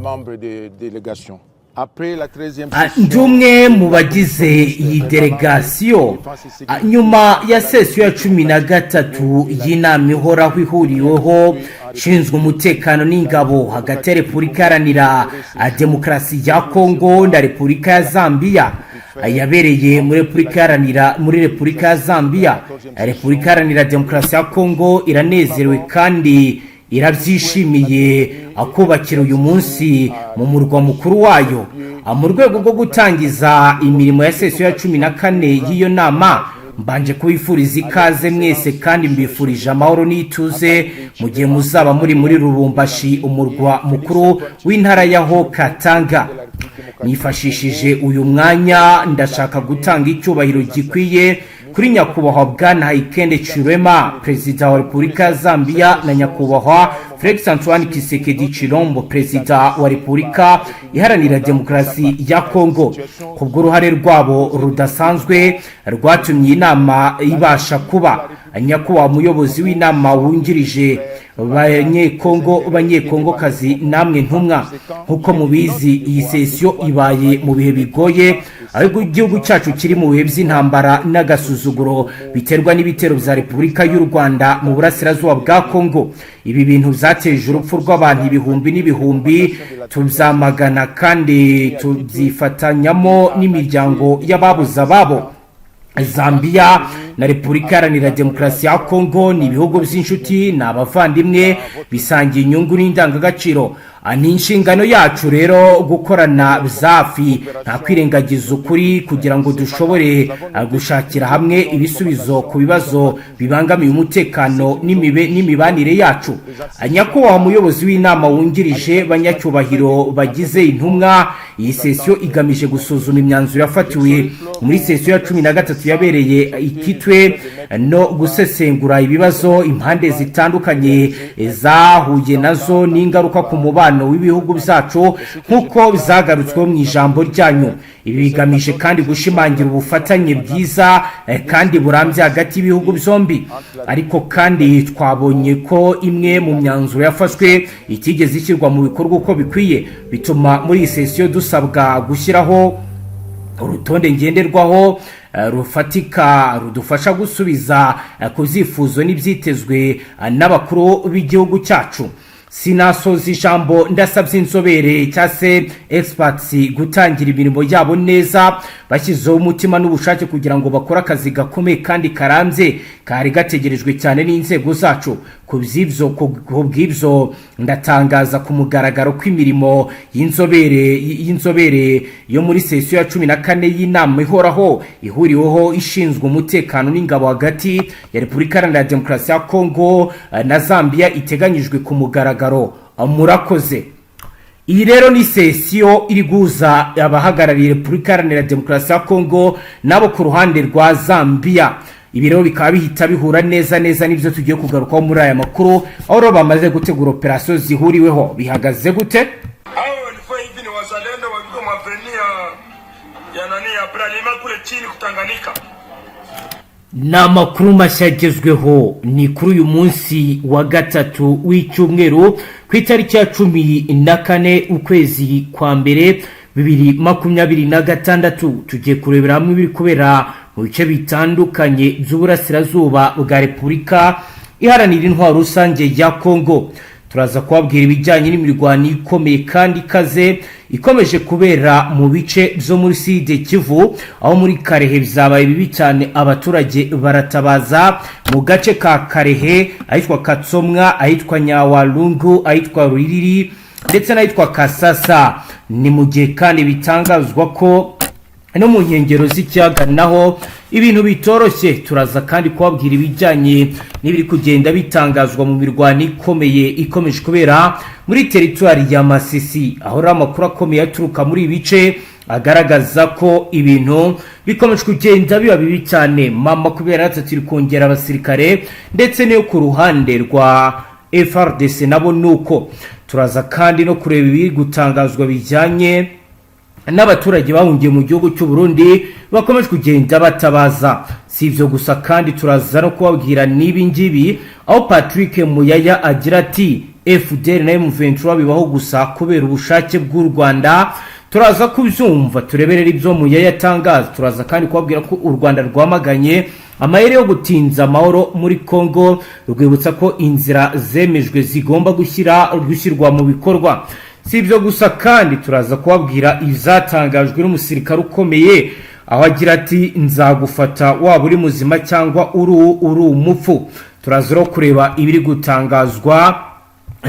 membre de délégation. Njumwe mu bagize iyi delegation nyuma ya sesiyo ya 13 y'inama ihoraho ihuriweho ishinzwe umutekano n'ingabo hagati ya Repubulika Iharanira Demokarasi ya Kongo na Repubulika ya Zambia yabereye muri Repubulika ya Zambia. Repubulika Iharanira Demokarasi ya Kongo iranezerewe kandi irabyishimiye akubakira uyu munsi mu murwa mukuru wayo mu rwego rwo gutangiza imirimo ya sesiyo ya 14 y'iyo nama. Mbanje kubifuriza ikaze mwese kandi mbifurije amahoro n'ituze mu gihe muzaba muri Lubumbashi, umurwa mukuru w'intara yaho Katanga. Nifashishije uyu mwanya ndashaka gutanga icyubahiro gikwiye kuri nyakubahwa Bwana Haikende Chirema, Perezida wa Repubulika ya Zambia, na nyakubahwa Felix Antoine Tshisekedi Chilombo, Perezida wa Repubulika Iharanira Demokarasi ya Kongo, kubw'uruhare rwabo rudasanzwe rwatumye inama ibasha kuba. Nyakubahwa muyobozi w'inama wungirije banyekongo kazi namwe ntumwa, nkuko mubizi iyi sesiyo ibaye mu bihe bigoye ariko igihugu cyacu kiri mu bihe by'intambara n'agasuzuguro biterwa n'ibitero bya Repubulika y'u Rwanda mu burasirazuba bwa Kongo. Ibi bintu byateje urupfu rw'abantu ibihumbi n'ibihumbi, tubyamagana kandi tubyifatanyamo n'imiryango y'ababuze ababo. Zambia na Repubulika Iharanira Demokarasi ya Kongo ni ibihugu by'inshuti n'abavandimwe bisangiye inyungu n'indangagaciro. Ni inshingano yacu rero gukorana byafi nta kwirengagiza ukuri kugira ngo dushobore gushakira hamwe ibisubizo ku bibazo bibangamiye umutekano n'imibanire yacu. Nyakubahwa muyobozi w'inama wungirije banyacyubahiro bagize intumwa, iyi sesiyo igamije gusuzuma imyanzuro yafatiwe muri sesiyo ya 13 yabereye ikitwe no gusesengura ibibazo impande zitandukanye zahuye nazo n'ingaruka ku mubano w'ibihugu byacu nkuko bizagarutswe mu ijambo ryanyu. Ibi bigamije kandi gushimangira ubufatanye bwiza kandi burambye hagati y'ibihugu byombi. Ariko kandi twabonye ko imwe mu myanzuro yafashwe itigeze ishyirwa mu bikorwa uko bikwiye, bituma muri iyi sesiyo dusabwa gushyiraho urutonde ngenderwaho rufatika rudufasha gusubiza ku byifuzo n'ibyitezwe n'abakuru b'igihugu cyacu. Sinasoza ijambo ndasabye inzobere cyase experts gutangira imirimo yabo neza bashyizeho umutima n'ubushake kugira ngo bakore akazi gakomeye kandi karambye kari gategerejwe cyane n'inzego zacu. Kubw'ibyo ndatangaza ku mugaragaro kw'imirimo y'inzobere yo muri sesiyo ya 14 y'inama ihoraho ihuriweho ishinzwe umutekano n'ingabo hagati ya Repubulika Iharanira Demokarasi ya Kongo na Zambia iteganyijwe ku mugaragaro. Murakoze. Iyi rero ni sesiyo iri guza abahagarariye Repubulika Iharanira Demokarasi ya Kongo nabo ku ruhande rwa Zambia. Ibi rero bikaba bihita bihura neza n'ibyo tugiye kugarukaho muri aya makuru, aho rero bamaze gutegura operasiyo zihuriweho. Bihagaze gute? Hivi ni wazalendo wa mavenia ya nani ya Bralima kule chini kutanganika. N'amakuru mashya agezweho ni kuri uyu munsi wa gatatu w'icyumweru ku itariki ya 14 ukwezi kwa mbere 2026 tugiye kurebera hamwe ibiri kubera mu bice bitandukanye by'uburasirazuba bwa Repubulika Iharanira Intwaro Rusange ya Kongo. Turaza kubabwira ibijyanye n'imirwano ikomeye kandi ikaze ikomeje kubera mu bice byo muri Sud Kivu, aho muri Karehe bizabaye bibi cyane, abaturage baratabaza mu gace ka Karehe ahitwa Katsomwa, ahitwa Nyawalungu, ahitwa Ruiriri ndetse n'ahitwa Kasasa. Ni mu gihe kandi bitangazwa ko no mu nkengero z'ikiyaga naho ibintu bitoroshye. Turaza kandi kubabwira ibijyanye n'ibiri kugenda bitangazwa mu mirwano ikomeje kubera muri teritwari ya Masisi, aho amakuru akomeye aturuka muri ibice agaragaza ko ibintu bikomeje kugenda biba bibi cyane. Mama kubera turi kongera abasirikare ndetse no ku ruhande rwa Fardc nabo nuko. Turaza kandi no kureba ibiri gutangazwa bijyanye n'abaturage bahungiye mu gihugu cy'u Burundi bakomeje kugenda batabaza. Si ibyo gusa kandi turaza no kubabwira nibi ngibi, aho Patrick Muyaya agira ati FDL na M23 bibaho gusa kubera ubushake bw'u Rwanda. Turaza kubyumva tureberera ibyo Muya yatangaza. Turaza kandi kubabwira ko u Rwanda rwamaganye amayeri yo gutinza amahoro muri Kongo, rwibutsa ko inzira zemejwe zigomba gushyirwa mu bikorwa. Si ibyo gusa kandi turaza kubabwira izatangajwe n'umusirikare ukomeye, aho agira ati nzagufata waba uri muzima cyangwa uri umupfu. Turaza kureba ibiri gutangazwa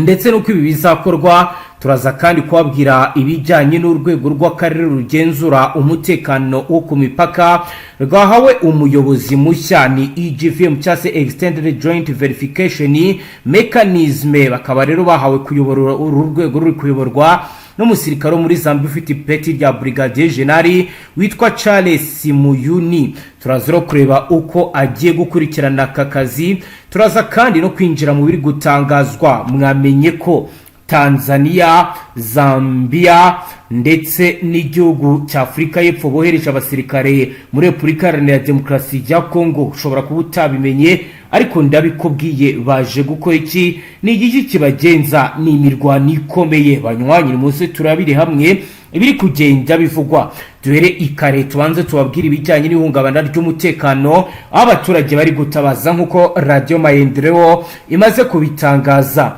ndetse nuko ibi bizakorwa. Turaza kandi kubabwira ibijyanye n'urwego rw'akarere rugenzura umutekano wo ku mipaka rwahawe umuyobozi mushya ni EGVM cyase Extended Joint Verification Mechanism. Bakaba rero bahawe kuyobora uru rwego ruri kuyoborwa n'umusirikare muri Zambia ufite ipeti rya Brigadier General witwa Charles Muyuni. Turaza kureba uko agiye gukurikirana aka kazi. Turaza kandi no kwinjira mu biri gutangazwa. Mwamenye ko Tanzania, Zambia ndetse n'igihugu cya Afrika y'Epfo bohereje abasirikare muri Repubulika Iharanira Demokarasi ya Kongo. Ushobora kuba utabimenye ariko ndabikubwiye. Baje gukora iki? Ni igiki kibagenza? Ni imirwano ikomeye. Banywanyi munsi turabire hamwe ibiri kugenda bivugwa. Duhere ikare tubanze tubabwira ibijyanye n'ihungabana ry'umutekano abaturage bari gutabaza nk'uko Radio Maendeleo imaze kubitangaza.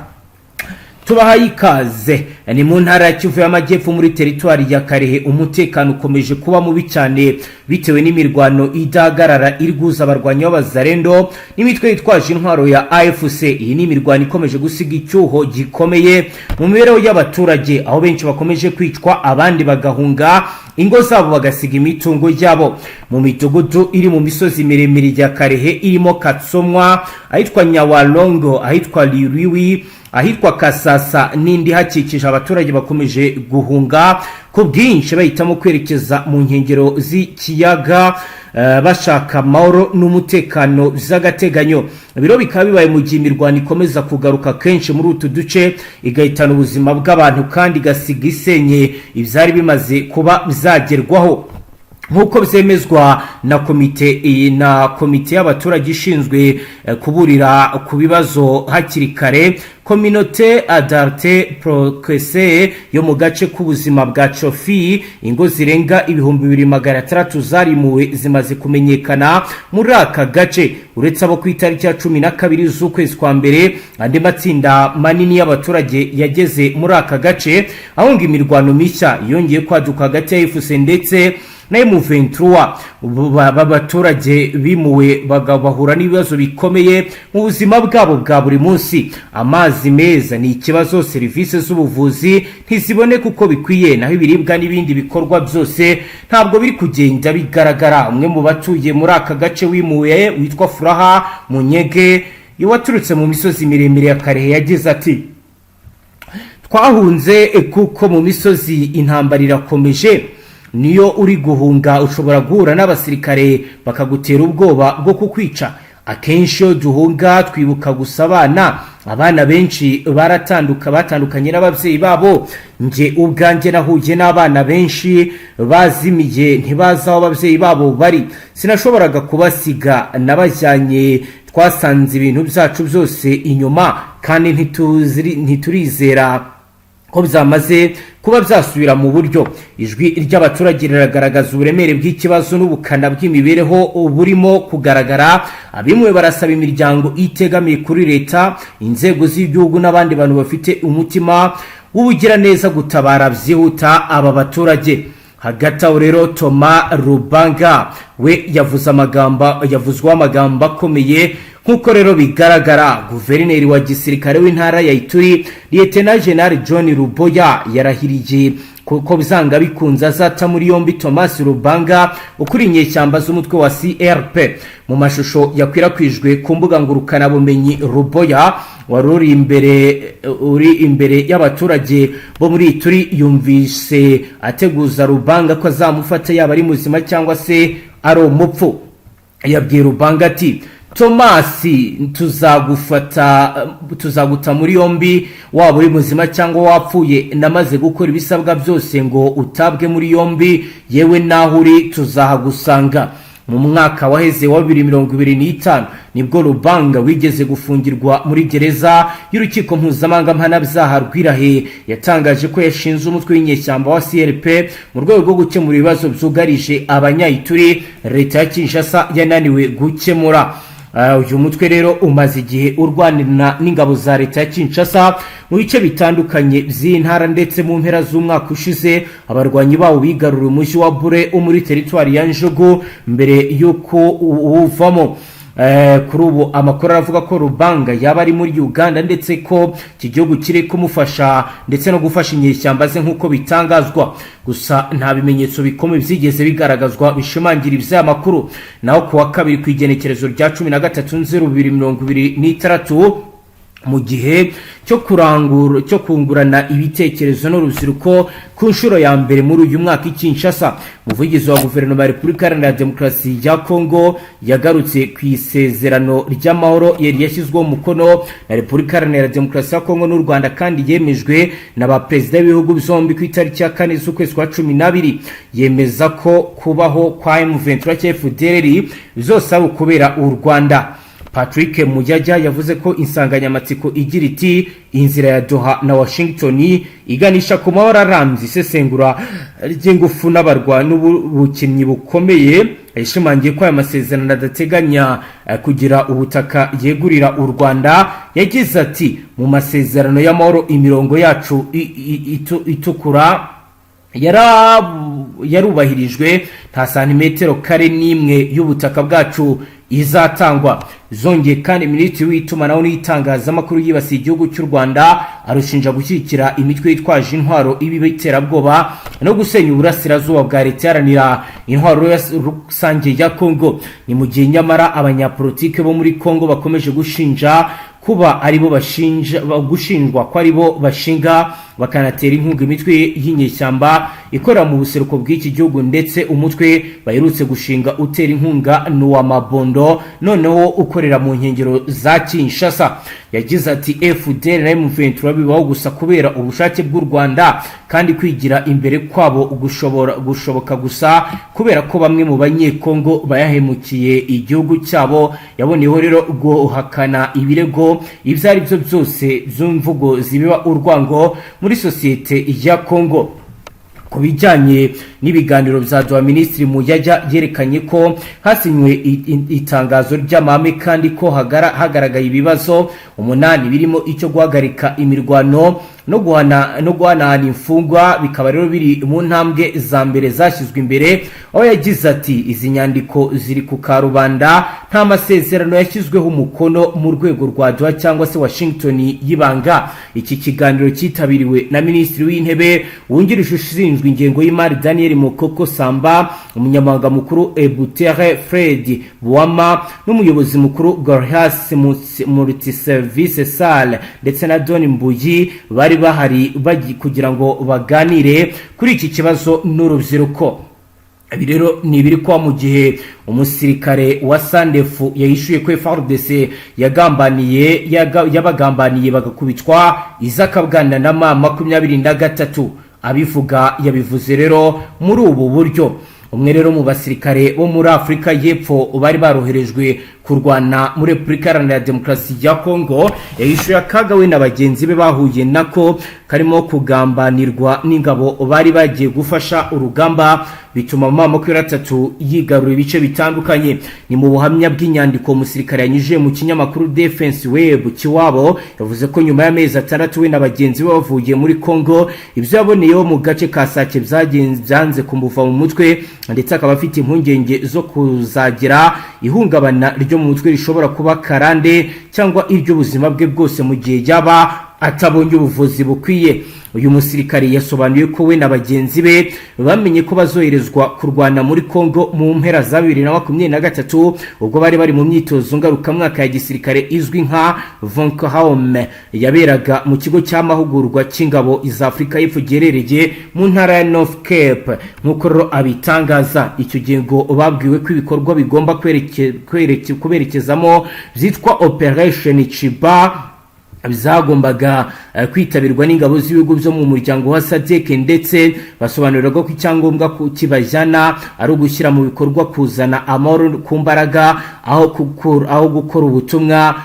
Tubahaye ikaze. Ni mu ntara ya Kivu y'Amajyepfo muri teritwari ya Karehe umutekano ukomeje kuba mubi cyane bitewe n'imirwano idahagarara iri guhuza abarwanyi b'abazarendo n'imitwe yitwaje intwaro ya AFC. Iyi ni imirwano ikomeje gusiga icyuho gikomeye mu mibereho y'abaturage, aho benshi bakomeje kwicwa abandi bagahunga ingo zabo bagasiga imitungo yabo. Mu midugudu iri mu misozi miremire ya Karehe irimo Katsomwa, ahitwa Nyawalongo, ahitwa Liriwi, ahitwa Kasasa n'indi hakikije abaturage bakomeje guhunga ku bwinshi bahitamo kwerekeza mu nkengero z'ikiyaga bashaka amahoro n'umutekano z'agateganyo. Biro bikaba bibaye mu gihe imirwano ikomeza kugaruka kenshi muri utu duce igahitana ubuzima bw'abantu kandi igasiga isenye ibyari bimaze kuba bizagerwaho nk'uko byemezwa na komite y'abaturage ishinzwe kuburira ku bibazo hakiri kare. Communauté adarte prokese yo mu gace k'ubuzima bwa Chofi, ingo zirenga 2600 zarimuwe zimaze kumenyekana muri aka gace. Uretse abo ku itariki ya 12 z'ukwezi kwa mbere, andi matsinda manini y'abaturage yageze muri aka gace, ahonga imirwano mishya yongeye kwaduka hagati ya FDC ndetse na M23. Abaturage bimuwe bagahura n'ibibazo bikomeye mu buzima bwabo bwa buri munsi. Amazi meza ni ikibazo, serivisi z'ubuvuzi ntiziboneka uko bikwiye, naho ibiribwa n'ibindi bikorwa byose ntabwo biri kugenda bigaragara. Umwe mu batuye muri aka gace wimuwe witwa Furaha Munyege waturutse mu misozi miremire ya Karehe yagize ati twahunze kuko mu misozi intambara irakomeje, niyo uri guhunga ushobora guhura n'abasirikare bakagutera ubwoba bwo kukwica. Akenshi yo duhunga twibuka gusa abana benshi batandukanye n'ababyeyi babo. Nje ubwanjye nahuye n'abana benshi bazimiye ntibaza aho ababyeyi babo bari, sinashoboraga kubasiga, nabajyanye, twasanze ibintu byacu byose inyuma kandi ntiturizera ko byamaze kuba byasubira mu buryo. Ijwi ry'abaturage riragaragaza uburemere bw'ikibazo n'ubukana bw'imibereho burimo kugaragara. Abimwe barasaba imiryango itegamiye kuri leta, inzego z'igihugu n'abandi bantu bafite umutima w'ubugiraneza gutabara byihuta aba baturage. Hagati aho rero Thomas Rubanga we yavuzwe amagambo akomeye nk'uko rero bigaragara. Guverineri wa gisirikare w'intara ya Ituri Lieutenant General John Ruboya yarahirije kuko bizanga bikunza azata muri yombi Thomas Rubanga ukuri inyeshyamba z'umutwe wa CRP. Mu mashusho yakwirakwijwe ku mbuga ngurukana bumenyi, Ruboya uri imbere y'abaturage bo muri Ituri yumvise ateguza Rubanga ko azamufata yaba ari muzima cyangwa se ari umupfu. Yabwiye Rubanga ati Tomasi tuzaguta muri yombi waba uri muzima cyangwa wapfuye, namaze gukora ibisabwa byose ngo utabwe muri yombi, yewe naho uri tuzahagusanga. mu mwaka waheze wa 2025 nibwo Lubanga wigeze gufungirwa muri gereza y'urukiko mpuzamahanga mpanabyaha rw'Irahe yatangaje ko yashinze umutwe w'inyeshyamba wa CRP mu rwego rwo gukemura ibibazo byugarije abanyayituri leta ya Kinshasa yananiwe gukemura. Uyu mutwe rero umaze igihe urwanira n'ingabo za leta ya Kinshasa mu bice bitandukanye by'intara ndetse mu mpera z'umwaka ushize abarwanyi bawo bigaruriye umujyi wa Bure muri teritwari ya Njugu mbere yuko uvamo. Kuri ubu amakuru aravuga ko Lubanga yaba ari muri Uganda ndetse ko iki gihugu kiri kumufasha ndetse no gufasha inyeshyamba ze nk'uko bitangazwa, gusa nta bimenyetso bikomeye byigeze bigaragazwa bishimangira iby'aya makuru. Naho kuwa kabiri ku igenekerezo rya 13/2026 mu gihe cyo kungurana ibitekerezo n'urubyiruko ku nshuro ya mbere muri uyu mwaka Kinshasa, umuvugizi wa guverinoma ya Repubulika Iharanira Demokarasi ya Kongo yagarutse ku isezerano ry'amahoro yari yashyizweho umukono na Repubulika Iharanira Demokarasi ya Kongo n'u Rwanda kandi yemejwe na ba perezida b'ibihugu byombi ku itariki ya 4 z'ukwezi kwa 12. Yemeza ko kubaho kwa M23 cya FDLR bizose ari ukubera u Rwanda. Patrick Mujyaja yavuze ko insanganyamatsiko igira iti inzira ya Doha na Washington iganisha ku mahoro arambye, isesengura ry'ingufu n'abarwa n'ubukinyi bukomeye. Yashimangiye ko aya masezerano adateganya kugira ubutaka yegurira u Rwanda. Yagize ati mu masezerano y'amahoro imirongo yacu itukura yarubahirijwe, nta santimetero kare n'imwe y'ubutaka bwacu izatangwa. Zongeye kandi Minisitiri w'itumanaho n'itangazamakuru yibasiye igihugu cy'u Rwanda arushinja gushyigikira imitwe yitwaje intwaro ibiterabwoba no gusenya uburasirazuba bwa leta iharanira intwaro rusange ya Kongo. Ni mu gihe nyamara abanyapolitike bo muri Kongo bakomeje gushinja kuba aribo gushinjwa ko aribo bashinga bakanatera inkunga imitwe y'inyeshyamba ikorera mu buseruko bw'iki gihugu, ndetse umutwe baherutse gushinga utera inkunga n'uwa Mabondo noneho ukorera mu nkengero za Kinshasa. Yagize ati FDL na M23 bibaho gusa kubera ubushake bw'u Rwanda kandi kwigira imbere kwabo gushoboka gusa kubera ko bamwe mu banyekongo bayahemukiye igihugu cyabo. Yaboneyeho rero guhakana ibirego ibyo ari byo byose by'imvugo zibiba urwango muri sosiyete ya Kongo. Ku bijyanye n'ibiganiro bya Doha, Minisitiri Mujyaja yerekanye ko hasinywe itangazo ry'amahame kandi ko hagaragaye ibibazo 8 birimo icyo guhagarika imirwano no guhanahana imfungwa, bikaba rero biri mu ntambwe za mbere zashyizwe imbere. Aho yagize ati izi nyandiko ziri ku karubanda, nta masezerano yashyizweho umukono mu rwego rwa Doha cyangwa se Washington y'ibanga. Iki kiganiro cyitabiriwe na Minisitiri w'Intebe wungirije ushinzwe ingengo y'imari Daniel Mokoko Samba, umunyamabanga mukuru Ebutere Fred Buwama n'umuyobozi mukuru Gorhas Multiservice Sale ndetse na Don Mbuyi bari bahari kugira ngo baganire kuri iki kibazo n'urubyiruko. Ibi rero ni ibiri kwa mu gihe umusirikare wa Sandefu yahishuye ko Fardc yabagambaniye bagakubitwa izakabwana na mama 23. Abivuga yabivuze rero muri ubu buryo. Umwe rero mu basirikare bo muri Afrika y'Epfo bari baroherejwe kurwana muri Repubulika Iharanira Demokarasi ya Kongo yahishuye akaga we na bagenzi be bahuye nako karimo kugambanirwa n'ingabo bari bagiye gufasha urugamba, bituma mama 23 yigarura ibice bitandukanye. Ni mu buhamya bw'inyandiko umusirikare yanyuje mu kinyamakuru Defense Web kiwabo, yavuze ko nyuma y'amezi 6 we na bagenzi be bavuye muri Kongo, ibyo yaboneyeho mu gace ka Sake byanze kumuva mu mutwe, ndetse akaba afite impungenge zo kuzagira ihungabana ryo mu mutwe rishobora kuba karande cyangwa iry'ubuzima bwe bwose mu gihe yaba atabonye ubuvuzi bukwiye. Uyu musirikare yasobanuye ko we na bagenzi be bamenye ko bazoherezwa kurwana muri Kongo mu mpera za 2023 ubwo bari bari mu myitozo ngarukamwaka ya gisirikare izwi nka Vonkahome yaberaga mu kigo cy'amahugurwa cy'ingabo za Afrika y'Epfo giherereye mu ntara ya North Cape. Nk'uko rero abitangaza, icyo gihe ngo babwiwe ko ibikorwa bigomba kuberekezamo byitwa Operation Chiba bizagombaga kwitabirwa n'ingabo z'ibihugu byo mu muryango wa Fardc, ndetse basobanurira ko icyangombwa kibajyana ari ugushyira mu bikorwa kuzana amahoro ku mbaraga aho gukora ubutumwa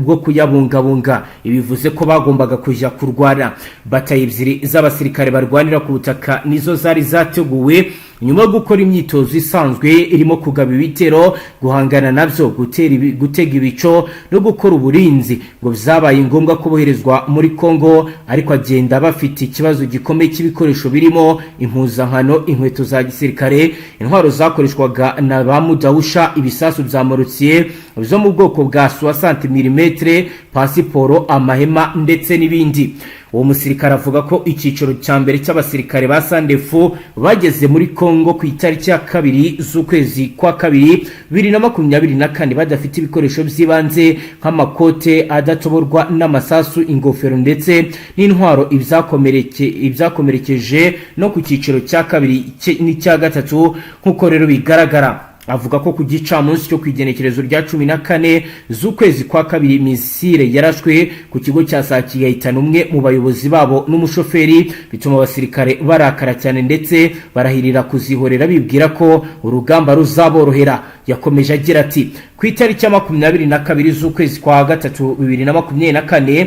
bwo kuyabungabunga. Ibivuze ko bagombaga kujya kurwana. Bataye ebyiri z'abasirikare barwanira ku butaka nizo zari zateguwe nyuma yo gukora imyitozo isanzwe irimo kugaba ibitero, guhangana nabyo, gutega ibico no gukora uburinzi. Ngo byabaye ngombwa ko boherezwa muri Kongo, ariko agenda bafite ikibazo gikomeye cy'ibikoresho birimo impuzankano, inkweto za gisirikare, intwaro zakoreshwaga na ba mudahusha, ibisasu bya morutsiye byo mu bwoko bwa 60 mm, pasiporo, amahema ndetse n'ibindi. Uwo musirikare avuga ko icyiciro cya mbere cy'abasirikare ba Sandefu bageze muri Kongo ku itariki ya 2 z'ukwezi kwa 2 2024 badafite ibikoresho by'ibanze nk'amakote adatoborwa n'amasasu, ingofero ndetse n'intwaro ibyakomerekeje no ku cyiciro cya 2 n'icya 3 nk'uko rero bigaragara. Avuga ko ku gicamunsi cyo kwigenekerezo rya 14 z'ukwezi kwa 2 misile yarashwe ku kigo cya Saki yahitana umwe mu bayobozi babo n'umushoferi, bituma abasirikare barakara cyane ndetse barahirira kuzihorera bibwira ko urugamba ruzaborohera. Yakomeje agira ati ku itariki ya 22 z'ukwezi kwa 3 2024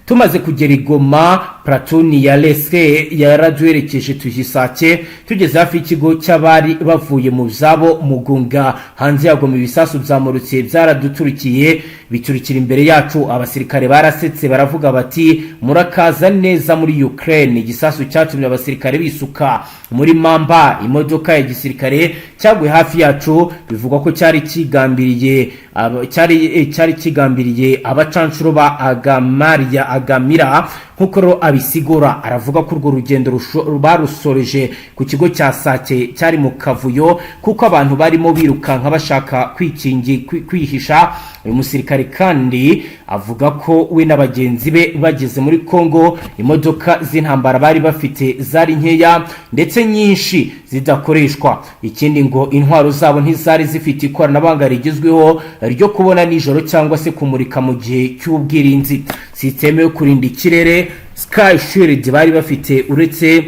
tumaze kugera Goma, platuni ya Leske yaraduherekeje tuhisake tugeze hafi ikigo cy'abari bavuye mu byabo Mugunga. Hanze yago mu bisasu byamurutse byaraduturikiye biturikira imbere yacu. Abasirikare barasetse baravuga bati murakaza neza muri Ukraine. Igisasu cyatumye abasirikare bisuka muri Mamba. Imodoka ya gisirikare cyagwe hafi yacu, bivugwa ko cyari kigambiriye abacancuro ba Agamira nk'uko abisigura. Aravuga ko urwo rugendo barusoreje ku kigo cya Sake cyari mu kavuyo kuko abantu barimo birukanka bashaka kwihisha. Uyu musirikare kandi avuga ko we n'abagenzi be bageze muri Kongo, imodoka z'intambara bari bafite zari nkeya ndetse nyinshi zidakoreshwa. Ikindi ngo intwaro zabo ntizari zifite ikoranabuhanga rigezweho ryo kubona nijoro cyangwa se kumurika mu gihe cy'ubwirinzi. Systeme yo kurinda ikirere Sky Shield bari bafite uretse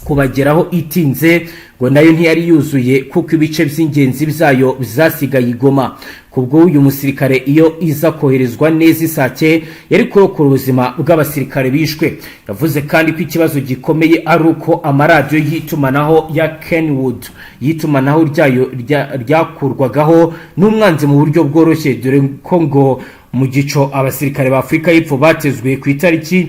kubageraho itinze ngo nayo ntiyari yuzuye kuko ibice by'ingenzi byayo bizasigaye Goma. Kubwo uyu musirikare iyo iza koherezwa neza Isake yari kurokora ubuzima bw'abasirikare bishwe. Yavuze kandi ko ikibazo gikomeye ari uko amaradiyo y'itumanaho ya Kenwood y'itumanaho ryayo ryakurwagaho n'umwanzi mu buryo bworoshye, dore ko ngo mu gico abasirikare ba Afrika y'Epfo batezwe ku itariki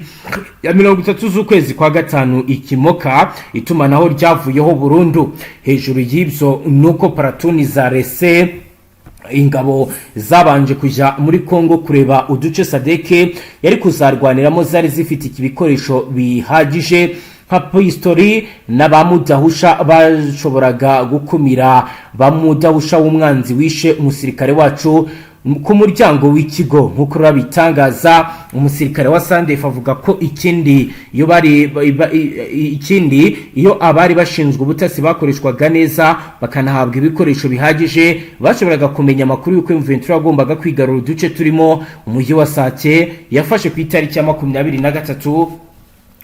ya 30 z'ukwezi kwa 5 ikimoka itumanaho ryavuyeho burundu. Hejuru y'ibyo nuko platuni za Rese ingabo zabanje kujya muri Kongo kureba uduce Sadeke yari kuzarwaniramo zari zifite ibikoresho bihagije nka pistori n'abamudahusha bashoboraga gukumira bamudahusha w'umwanzi wishe umusirikare wacu ku muryango w'ikigo. Nkuko rabitangaza umusirikare wa Sandef avuga ko ikindi iyo abari bashinzwe ubutasi bakoreshwaga neza bakanahabwa ibikoresho bihagije, bashoboraga kumenya amakuru y'uko M23 agombaga kwigarura uduce turimo umujyi wa Sake. Yafashe ku itariki ya 23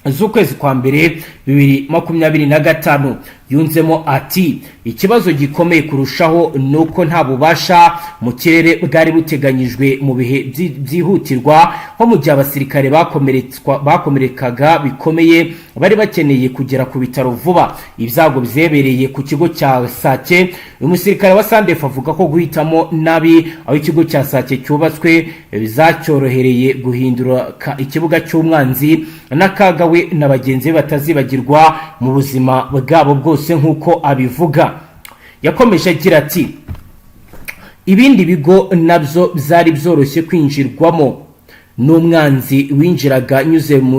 z'ukwezi kwa 2 2025. Yunzemo ati ikibazo gikomeye kurushaho nuko nta bubasha mu kirere bwari buteganyijwe mu bihe byihutirwa, nko mu gihe abasirikare bakomerekaga bikomeye bari bakeneye kugera ku bitaro vuba. Ibyago byebereye ku kigo cya Sake. Umusirikare wa Sandef avuga ko guhitamo nabi aho ikigo cya Sake cyubatswe bizacyorohereye guhindura ikibuga cy'umwanzi n'akagawe n'abagenzi batazibagirwa mu buzima bwabo bwose nk'uko abivuga. Yakomeje agira ati ibindi bigo nabyo byari byoroshye kwinjirwamo n'umwanzi winjiraga nyuze mu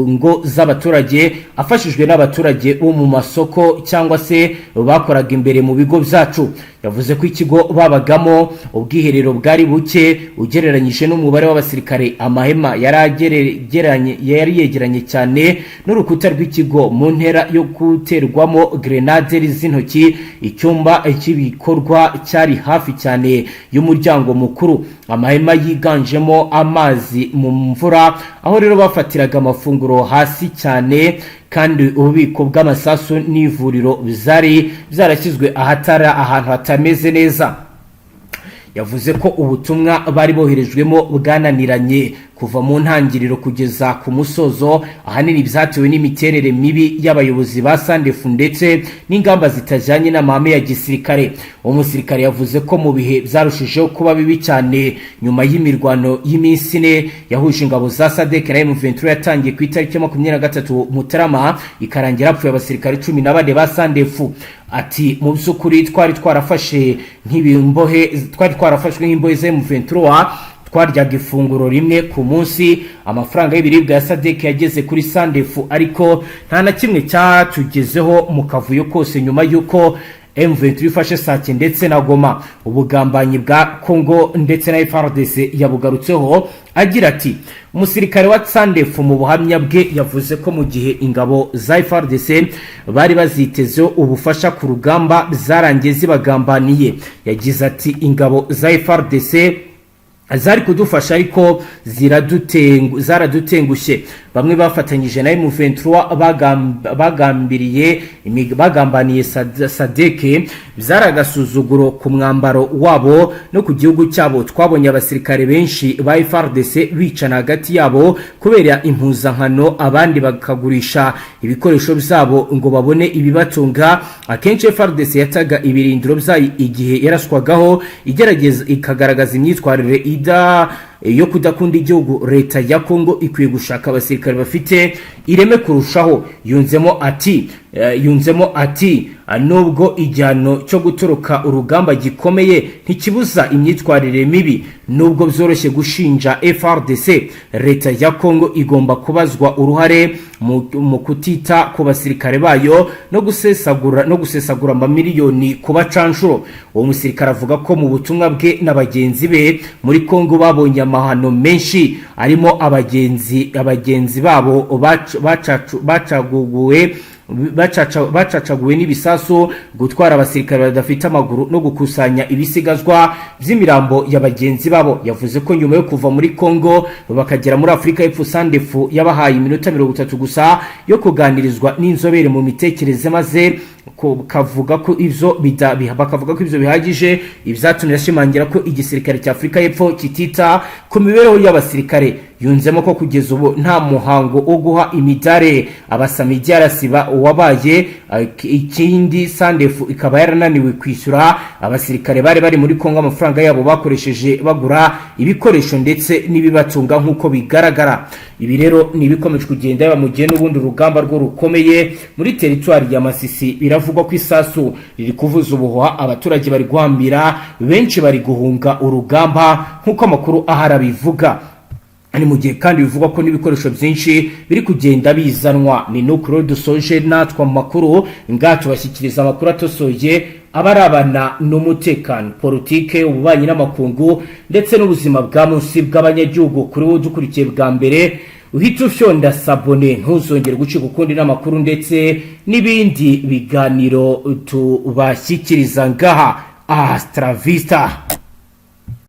ngo z'abaturage afashijwe n'abaturage bo mu masoko cyangwa se bakoraga imbere mu bigo byacu. Yavuze ko ikigo babagamo ubwiherero bwari buke ugereranyije n'umubare w'abasirikare. Amahema yari yegeranye cyane n'urukuta rw'ikigo mu ntera yo guterwamo grenade z'intoki icyumba cy'ibikorwa cyari hafi cyane y'umuryango mukuru. Amahema yiganjemo amazi mu mvura, aho rero bafatiraga amafunguro hasi cyane, kandi ububiko bw'amasasu n'ivuriro bizari byarashyizwe ahantu hatameze neza. Yavuze ko ubutumwa bari boherejwemo bwananiranye kuva mu ntangiriro kugeza ku musozo, ahanini byatewe n'imiterere mibi y'abayobozi ba Sandefu ndetse n'ingamba zitajyanye n'amahame ya gisirikare. Umusirikare yavuze ko mu bihe byarushijeho kuba bibi cyane nyuma y'imirwano y'iminsi ine yahuje ingabo za Fdnb na M23 yatangiye ku itariki 23 Mutarama ikarangira hapfuye abasirikare 14 ba Sandefu. Ati mu by'ukuri twari twarafashwe nk'imbohe za M23, twaryaga ifunguro rimwe ku munsi, amafaranga y'ibiribwa ya Fdnb yageze kuri Sandefu, ariko nta na kimwe cyatugezeho mu kavuyo kose nyuma y'uko M23 ifashe Sake ndetse na Goma. Ubugambanyi bwa Kongo ndetse na Fardc yabugarutseho agira ati, umusirikare wa Sandefu mu buhamya bwe yavuze ko mu gihe ingabo za Fardc bari bazitezeho ubufasha ku rugamba zarangiye zibagambaniye. Yagize ati, ingabo za Fardc zari kudufasha ariko zaradutengushye. Bamwe bafatanyije na M23 bagambaniye Fdnb, byaragasuzuguro ku mwambaro wabo no ku gihugu cyabo. Twabonye abasirikare benshi ba Fardc bicana hagati yabo kubera impuzankano, abandi bakagurisha ibikoresho byabo ngo babone ibibatunga. Akenshi Fardc yataga ibirindiro byayo igihe yaraswagaho, igerageza ikagaragaza imyitwarire yo kudakunda igihugu. Leta ya Kongo ikwiye gushaka abasirikare bafite ireme kurushaho. Yunzemo ati nubwo igihano cyo gutoroka urugamba gikomeye ntikibuza imyitwarire mibi. Nubwo byoroshye gushinja FRDC, leta ya Kongo igomba kubazwa uruhare mu kutita ku basirikare bayo no gusesagura amamiliyoni ku bacanshuro. Uwo musirikare avuga ko mu butumwa bwe n'abagenzi be muri Kongo babonye amahano menshi, arimo abagenzi babo bacacaguwe n'ibisasu, gutwara abasirikare badafite amaguru no gukusanya ibisigazwa by'imirambo y'abagenzi babo. Yavuze ko nyuma yo kuva muri Kongo bakagera muri Afurika y'Epfo, Sandefu yabahaye iminota 30 gusa yo kuganirizwa n'inzobere mu mitekerereze, maze bakavuga ko ivyo bihagije. Ibyatumye ashimangira ko igisirikare cya Afurika y'Epfo kitita ku mibereho y'abasirikare. Yunzemo ko kugeza ubu nta muhango wo guha imidare abasamiji arasiba wabaye. Ikindi, Sandefu ikaba yarananiwe kwishyura abasirikare bari muri Kongo amafaranga yabo bakoresheje bagura ibikoresho ndetse n'ibibatunga nk'uko bigaragara. Ibi rero ni bikomeje kugenda bamugeye n'ubundi urugamba rwo rukomeye muri teritwari ya Masisi. Biravugwa ko isasu riri kuvuza ubuhuha, abaturage bari guhambira, benshi bari guhunga urugamba nk'uko amakuru ahara bivuga. Ani mu gihe kandi bivugwa ko n'ibikoresho byinshi biri kugenda bizanwa. Ni nuko dusoje natwa mu makuru ngacu bashyikiriza amakuru atosoye abarabana n'umutekano, politike, ububanyi n'amakungu ndetse n'ubuzima bwa munsi bw'abanyagihugu. Kuri wo dukurikiye bwa mbere uhita ufyonda sabone, ntuzongere gucika ukundi n'amakuru ndetse n'ibindi biganiro tubashyikiriza ngaha. Astra Vista.